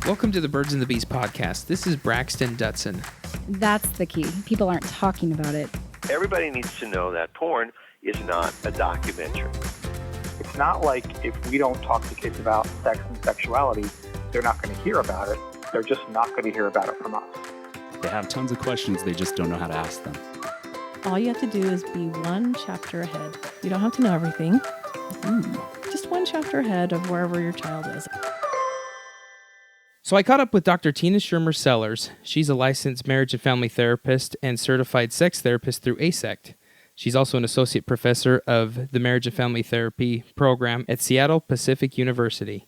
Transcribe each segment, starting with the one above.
Welcome to the Birds and the Bees podcast. This is Braxton Dutson. That's the key. People aren't talking about it. Everybody needs to know that porn is not a documentary. It's not like if we don't talk to kids about sex and sexuality, they're not going to hear about it. They're just not going to hear about it from us. They have tons of questions, they just don't know how to ask them. All you have to do is be one chapter ahead. You don't have to know everything. Just one chapter ahead of wherever your child is. So I caught up with Dr. Tina Schermer Sellers. She's a licensed marriage and family therapist and certified sex therapist through ASECT. She's also an associate professor of the marriage and family therapy program at Seattle Pacific University.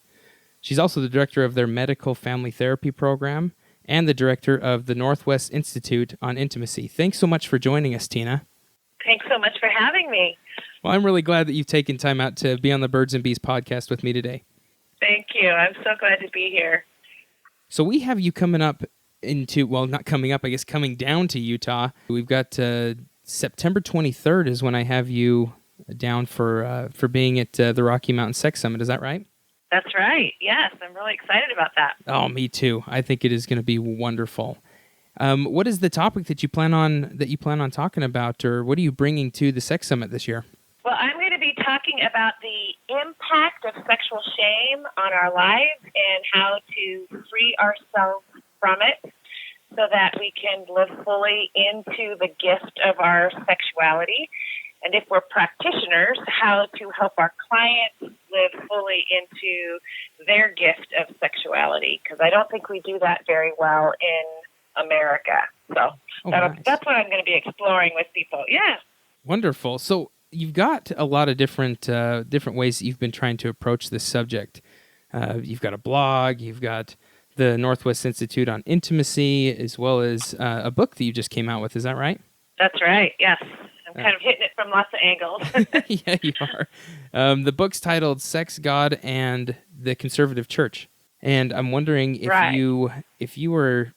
She's also the director of their medical family therapy program and the director of the Northwest Institute on Intimacy. Thanks so much for joining us, Tina. Thanks so much for having me. Well, I'm really glad that you've taken time out to be on the Birds and Bees podcast with me today. Thank you. I'm so glad to be here. So we have you coming up into, well, not coming up, I guess coming down to Utah. We've got September 23rd is when I have you down for being at the Rocky Mountain Sex Summit. Is that right? That's right. Yes, I'm really excited about that. Oh, me too. I think it is going to be wonderful. What is the topic that you plan on talking about, or what are you bringing to the Sex Summit this year? Well, I'm going to be talking about the impact of sexual shame on our lives and how to free ourselves from it so that we can live fully into the gift of our sexuality. And if we're practitioners, how to help our clients live fully into their gift of sexuality, because I don't think we do that very well in America. So nice. That's what I'm going to be exploring with people. Yeah. Wonderful. So you've got a lot of different ways that you've been trying to approach this subject. You've got a blog, you've got the Northwest Institute on Intimacy, as well as a book that you just came out with. Is that right? That's right, yes. I'm kind of hitting it from lots of angles. Yeah, you are. The book's titled Sex, God, and the Conservative Church. And I'm wondering if you were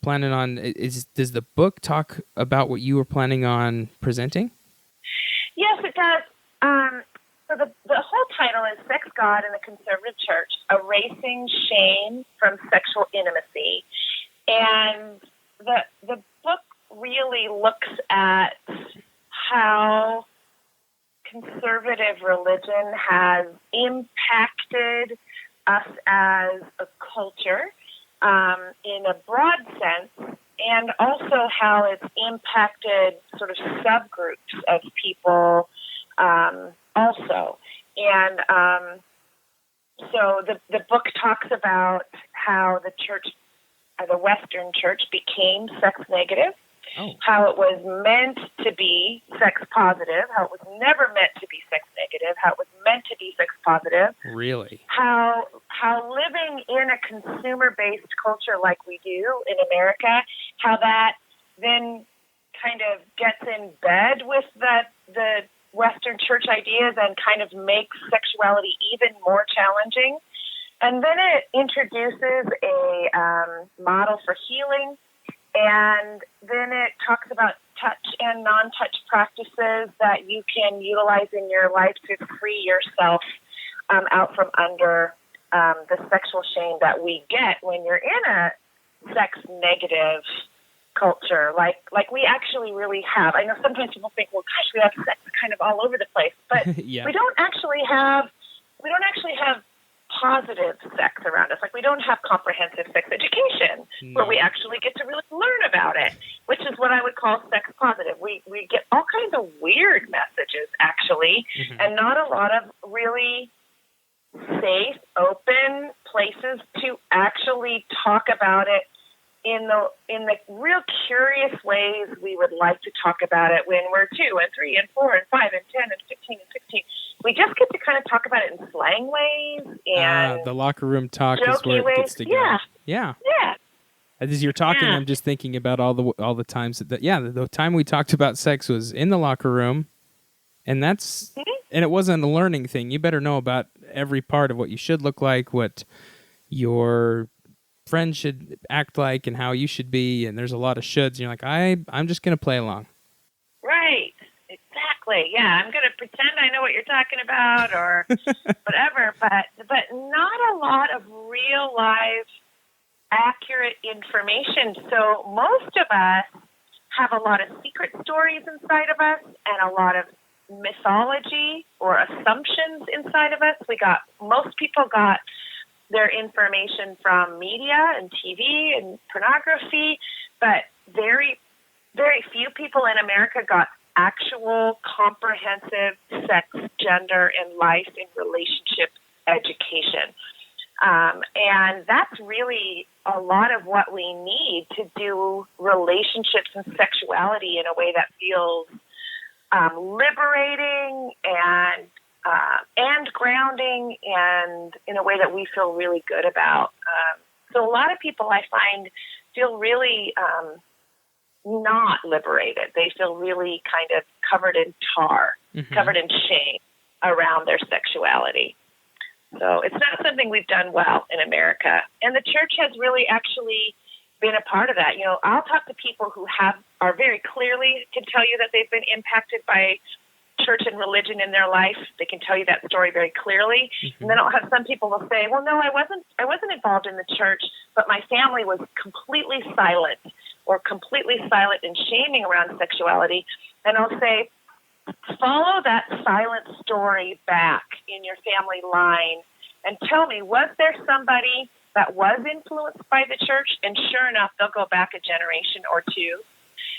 planning on, does the book talk about what you were planning on presenting? Yes, it does. So the whole title is Sex, God, and the Conservative Church, Erasing Shame from Sexual Intimacy. And the book really looks at how conservative religion has impacted us as a culture in a broad sense, and also how it's impacted sort of subgroups of people also. And so the book talks about how the church, the Western church, became sex negative, how it was meant to be sex positive, how it was never meant to be sex negative, how it was meant to be sex positive. Really? How living in a consumer-based culture like we do in America, how that then kind of gets in bed with the Western church ideas and kind of makes sexuality even more challenging. And then it introduces a model for healing, and then it talks about touch and non-touch practices that you can utilize in your life to free yourself out from under the sexual shame that we get when you're in a sex-negative culture, like we actually really have. I know sometimes people think, well, gosh, we have sex kind of all over the place, but yeah. we don't actually have positive sex around us. Like, we don't have comprehensive sex education where we actually get to really learn about it, which is what I would call sex positive. We get all kinds of weird messages, actually, and not a lot of really safe, open places to actually talk about it in the real curious ways we would like to talk about it when we're 2 and 3 and 4 and 5 and 10 and 15 and 16. We just get to kind of talk about it in slang ways and the locker room talk is where it gets to go. Yeah. As you're talking, I'm just thinking about all the times the time we talked about sex was in the locker room, and that's and it wasn't a learning thing. You better know about every part of what you should look like, what your friends should act like, and how you should be. And there's a lot of shoulds. And you're like, I'm just going to play along. Right. Exactly. Yeah, I'm going to pretend I know what you're talking about or whatever, but not a lot of real life accurate information. So most of us have a lot of secret stories inside of us and a lot of mythology or assumptions inside of us. Most people got their information from media and TV and pornography, but very, very few people in America got actual comprehensive sex, gender, and life and relationship education. And that's really a lot of what we need to do relationships and sexuality in a way that feels liberating and grounding, and in a way that we feel really good about. So a lot of people, I find, feel really not liberated. They feel really kind of covered in tar, covered in shame around their sexuality. So it's not something we've done well in America. And the church has really actually been a part of that. You know, I'll talk to people who are very clearly can tell you that they've been impacted by church and religion in their life. They can tell you that story very clearly. And then I'll have some people will say, well, no, I wasn't involved in the church, but my family was completely silent and shaming around sexuality. And I'll say, follow that silent story back in your family line and tell me, was there somebody that was influenced by the church? And sure enough, they'll go back a generation or two,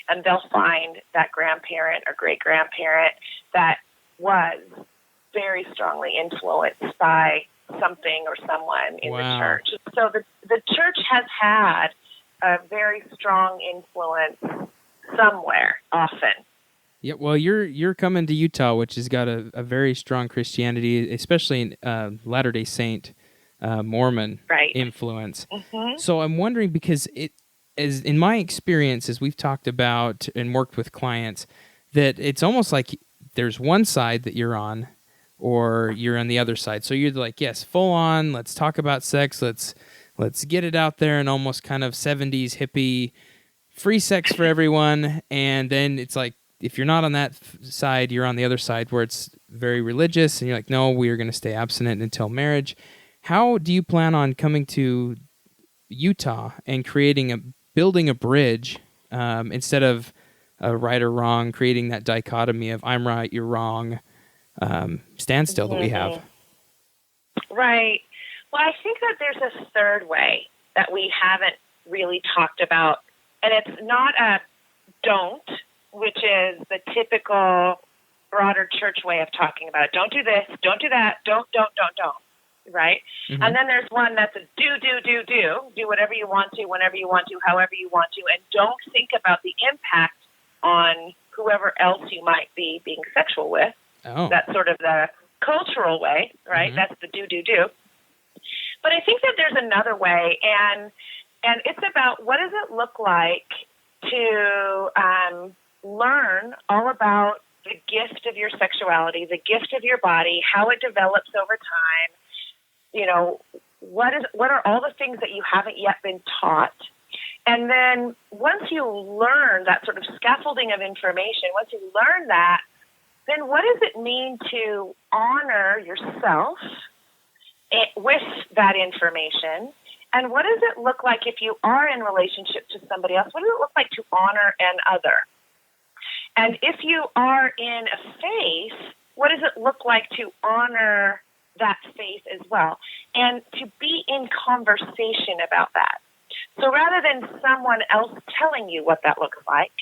and they'll find that grandparent or great-grandparent that was very strongly influenced by something or someone in the church. So the church has had a very strong influence somewhere, often. Yeah, well, you're coming to Utah, which has got a very strong Christianity, especially in Latter-day Saint Mormon influence. So I'm wondering, because as in my experience, as we've talked about and worked with clients, that it's almost like there's one side that you're on, or you're on the other side. So you're like, yes, full on, let's talk about sex, let's get it out there, and almost kind of 70s hippie, free sex for everyone. And then it's like, if you're not on that side, you're on the other side where it's very religious, and you're like, no, we are going to stay abstinent until marriage. How do you plan on coming to Utah and building a bridge instead of a right or wrong, creating that dichotomy of I'm right, you're wrong, standstill that we have? Right. Well, I think that there's a third way that we haven't really talked about, and it's not a don't, which is the typical broader church way of talking about it. Don't do this, don't do that, don't, right? And then there's one that's a do whatever you want to, whenever you want to, however you want to, and don't think about the impact on whoever else you might be being sexual with. That's sort of the cultural way, right? That's the do. But I think that there's another way, and it's about what does it look like to learn all about the gift of your sexuality, the gift of your body, how it develops over time. You know, what are all the things that you haven't yet been taught? And then once you learn that sort of scaffolding of information, once you learn that, then what does it mean to honor yourself with that information? And what does it look like if you are in relationship to somebody else? What does it look like to honor an other? And if you are in a faith, what does it look like to honor that faith as well? And to be in conversation about that. So rather than someone else telling you what that looks like,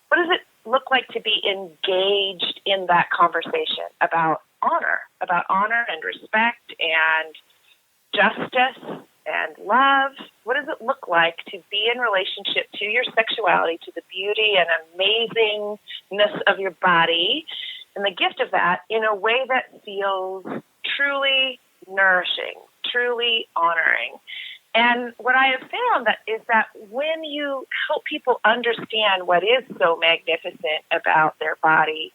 what does it look like to be engaged in that conversation about honor and respect and justice and love? What does it look like to be in relationship to your sexuality, to the beauty and amazingness of your body and the gift of that in a way that feels truly nourishing, truly honoring? And what I have found is that when you help people understand what is so magnificent about their body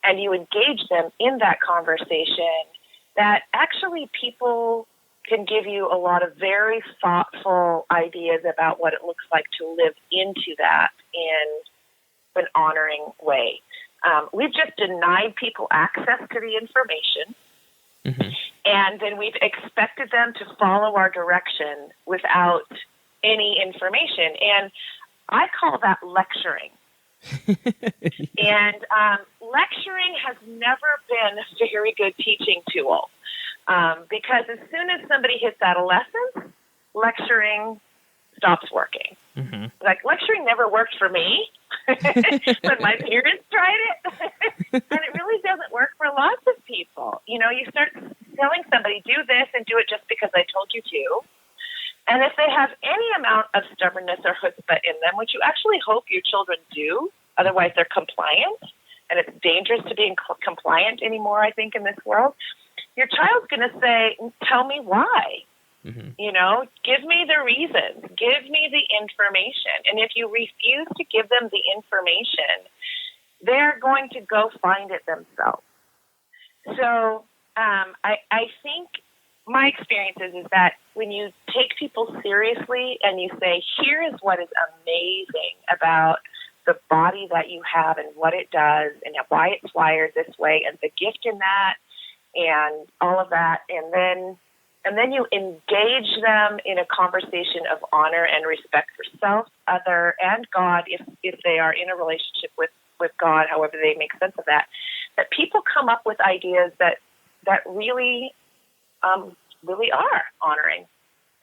and you engage them in that conversation, that actually people can give you a lot of very thoughtful ideas about what it looks like to live into that in an honoring way. We've just denied people access to the information, and then we've expected them to follow our direction without any information. And I call that lecturing. And lecturing has never been a very good teaching tool because as soon as somebody hits adolescence, lecturing stops working. Mm-hmm. Like, lecturing never worked for me when my parents tried it. And it really doesn't work for lots of people. You start telling somebody, do this and do it just because I told you to. And if they have any amount of stubbornness or chutzpah in them, which you actually hope your children do, otherwise they're compliant, and it's dangerous to be compliant anymore, I think, in this world, your child's going to say, tell me why. Mm-hmm. Give me the reasons, give me the information. And if you refuse to give them the information, they're going to go find it themselves. So I think my experience is that when you take people seriously and you say, here is what is amazing about the body that you have and what it does and why it's wired this way and the gift in that and all of that, and then you engage them in a conversation of honor and respect for self, other, and God, if they are in a relationship with God, however they make sense of that people come up with ideas that really are honoring.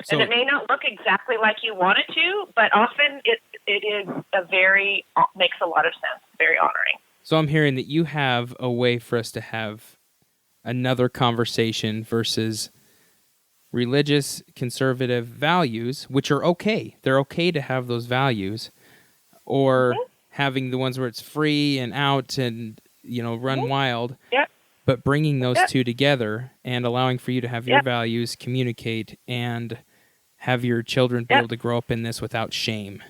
So, and it may not look exactly like you want it to, but often it is makes a lot of sense, very honoring. So I'm hearing that you have a way for us to have another conversation versus religious conservative values, which are okay. They're okay to have those values, or having the ones where it's free and out and, run wild. Yep. But bringing those two together and allowing for you to have your values, communicate, and have your children be able to grow up in this without shame.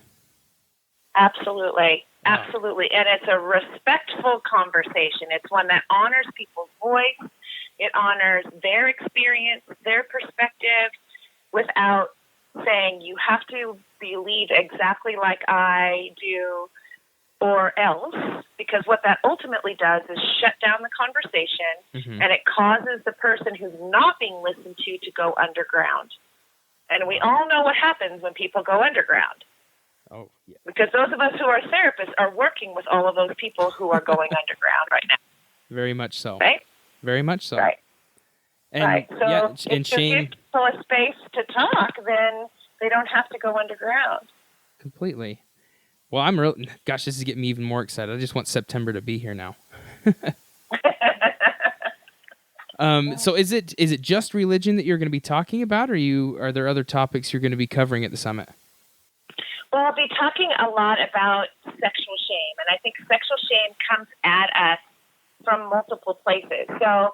Absolutely. Wow. Absolutely. And it's a respectful conversation. It's one that honors people's voice. It honors their experience, their perspective, without saying you have to believe exactly like I do or else, because what that ultimately does is shut down the conversation, and it causes the person who's not being listened to go underground. And we all know what happens when people go underground. Oh, yeah. Because those of us who are therapists are working with all of those people who are going underground right now. Very much so. Right? Very much so. Right. And, right. So and if you give people a space to talk, then they don't have to go underground. Completely. Well, gosh, this is getting me even more excited. I just want September to be here now. So is it just religion that you're going to be talking about, or are there other topics you're going to be covering at the summit? Well, I'll be talking a lot about sexual shame, and I think sexual shame comes at us from multiple places. So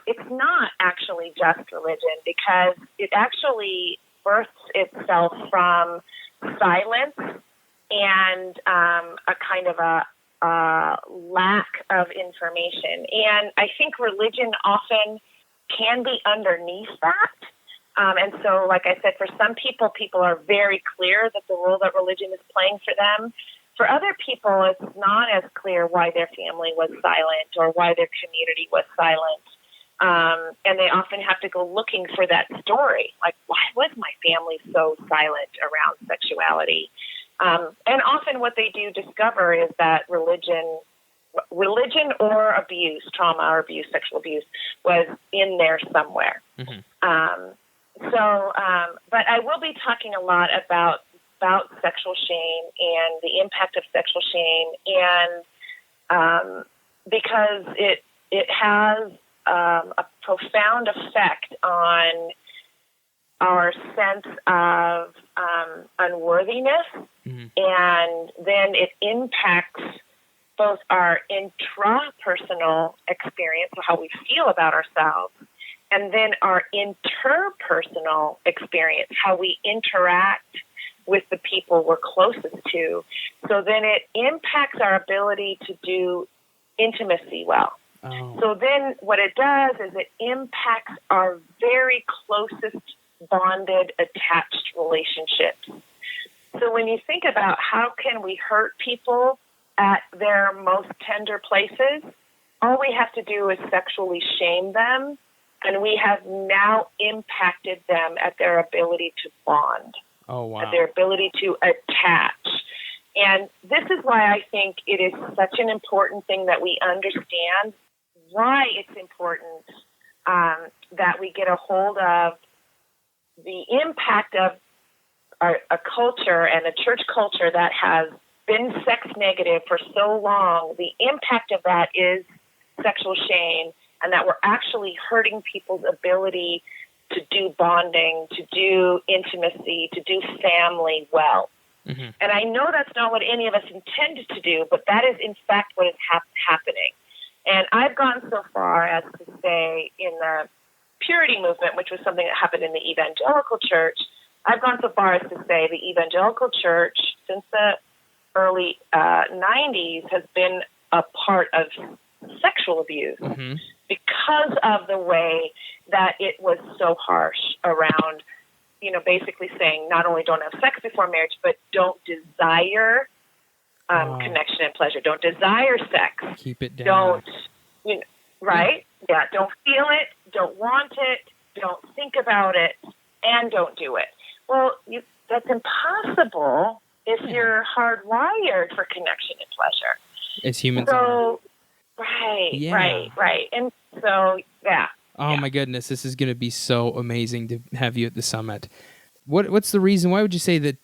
it's not actually just religion, because it actually births itself from silence and a kind of a lack of information. And I think religion often can be underneath that. And so, like I said, for some people are very clear that the role that religion is playing for them. For other people, it's not as clear why their family was silent or why their community was silent. And they often have to go looking for that story. Like, why was my family so silent around sexuality? And often what they do discover is that religion or abuse, trauma or abuse, sexual abuse, was in there somewhere. But I will be talking a lot about sexual shame and the impact of sexual shame, and because it has a profound effect on our sense of unworthiness, and then it impacts both our intrapersonal experience, so how we feel about ourselves, and then our interpersonal experience, how we interact with the people we're closest to. So then it impacts our ability to do intimacy well. Oh. So then what it does is it impacts our very closest bonded, attached relationships. So when you think about how can we hurt people at their most tender places, all we have to do is sexually shame them, and we have now impacted them at their ability to bond. Oh, wow. their ability to attach. And this is why I think it is such an important thing that we understand why it's important that we get a hold of the impact of a culture and a church culture that has been sex negative for so long. The impact of that is sexual shame, and that we're actually hurting people's ability to do bonding, to do intimacy, to do family well. Mm-hmm. And I know that's not what any of us intended to do, but that is in fact what is happening. And I've gone so far as to say in the purity movement, which was something that happened in the evangelical church, I've gone so far as to say the evangelical church since the early 90s has been a part of sexual abuse because of the way that it was so harsh around, basically saying not only don't have sex before marriage, but don't desire connection and pleasure. Don't desire sex. Keep it down. Don't, right? Yeah, don't feel it, don't want it, don't think about it, and don't do it. Well, that's impossible if you're hardwired for connection and pleasure. As humans are. Right. And so, Oh, my goodness. This is going to be so amazing to have you at the summit. What's the reason? Why would you say that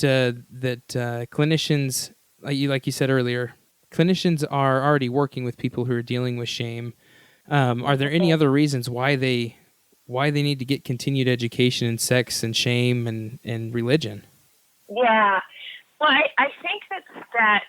clinicians, like you said earlier, clinicians are already working with people who are dealing with shame? Are there any other reasons why they need to get continued education in sex and shame and religion? Yeah. Well, I think that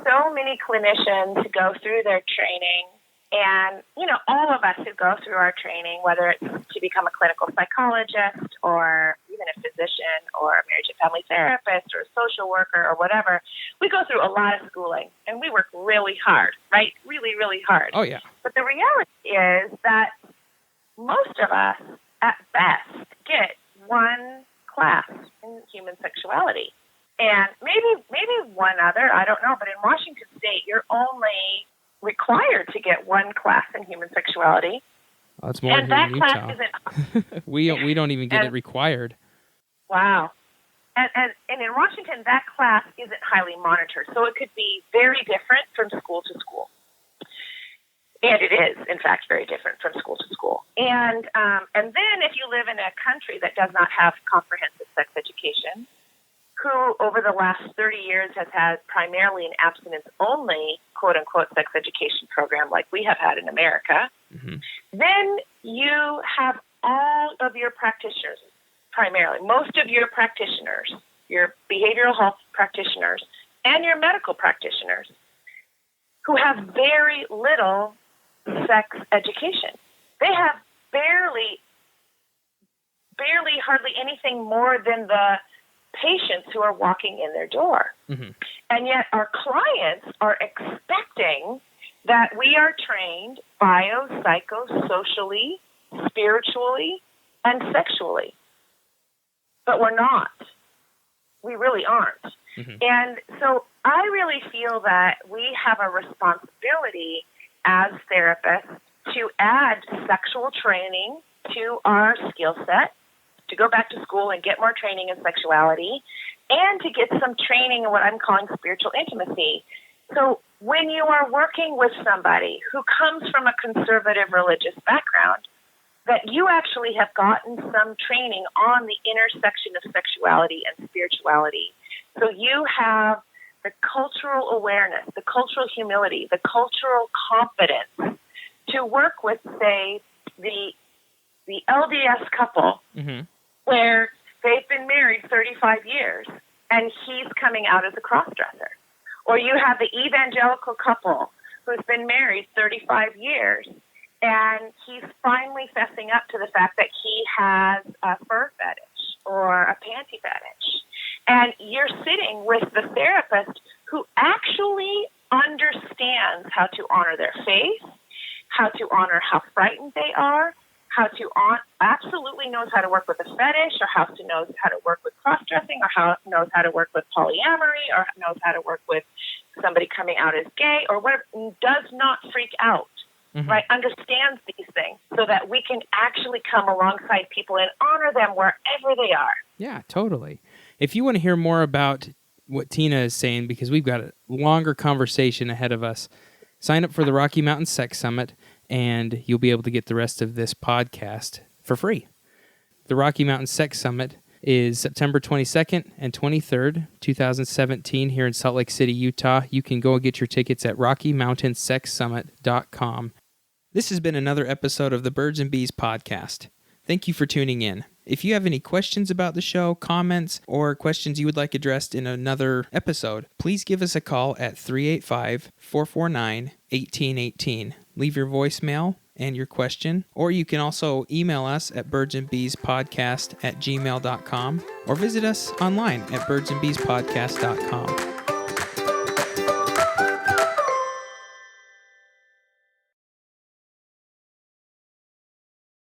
so many clinicians go through their training, and, all of us who go through our training, whether it's to become a clinical psychologist or even a physician or a marriage and family therapist or a social worker or whatever, we go through a lot of schooling, and we work really hard, right? Really, really hard. Oh, yeah. But the reality is that most of us, at best, get one class in human sexuality. And maybe one other, I don't know, but in Washington State, you're only required to get one class in human sexuality. Oh, that's more and here that in class Utah. isn't. we don't even get it required. Wow. And in Washington, that class isn't highly monitored, so it could be very different from school to school. And it is, in fact, very different from school to school. And then if you live in a country that does not have comprehensive sex education, who over the last 30 years has had primarily an abstinence-only, quote-unquote, sex education program like we have had in America, then you have all of your practitioners, primarily, most of your practitioners, your behavioral health practitioners, and your medical practitioners, who have very little sex education. They have barely hardly anything more than the patients who are walking in their door. And yet our clients are expecting that we are trained psychosocially, spiritually, and sexually. But we're not. We really aren't. And so I really feel that we have a responsibility as therapists to add sexual training to our skill set, to go back to school and get more training in sexuality, and to get some training in what I'm calling spiritual intimacy. So when you are working with somebody who comes from a conservative religious background, that you actually have gotten some training on the intersection of sexuality and spirituality. So you have the cultural awareness, the cultural humility, the cultural competence to work with, say, the LDS couple where they've been married 35 years and he's coming out as a crossdresser. Or you have the evangelical couple who's been married 35 years and he's finally fessing up to the fact that he has a fur fetish or a panty fetish. And you're sitting with the therapist who actually understands how to honor their faith, how to honor how frightened they are, how to absolutely knows how to work with a fetish, or knows how to work with cross-dressing, or knows how to work with polyamory, or knows how to work with somebody coming out as gay, or whatever, does not freak out right, understands these things so that we can actually come alongside people and honor them wherever they are. Yeah, totally. If you want to hear more about what Tina is saying, because we've got a longer conversation ahead of us, sign up for the Rocky Mountain Sex Summit, and you'll be able to get the rest of this podcast for free. The Rocky Mountain Sex Summit is September 22nd and 23rd, 2017, here in Salt Lake City, Utah. You can go and get your tickets at RockyMountainSexSummit.com. This has been another episode of the Birds and Bees podcast. Thank you for tuning in. If you have any questions about the show, comments, or questions you would like addressed in another episode, please give us a call at 385-449-1818. Leave your voicemail and your question, or you can also email us at birdsandbeespodcast@gmail.com or visit us online at birdsandbeespodcast.com.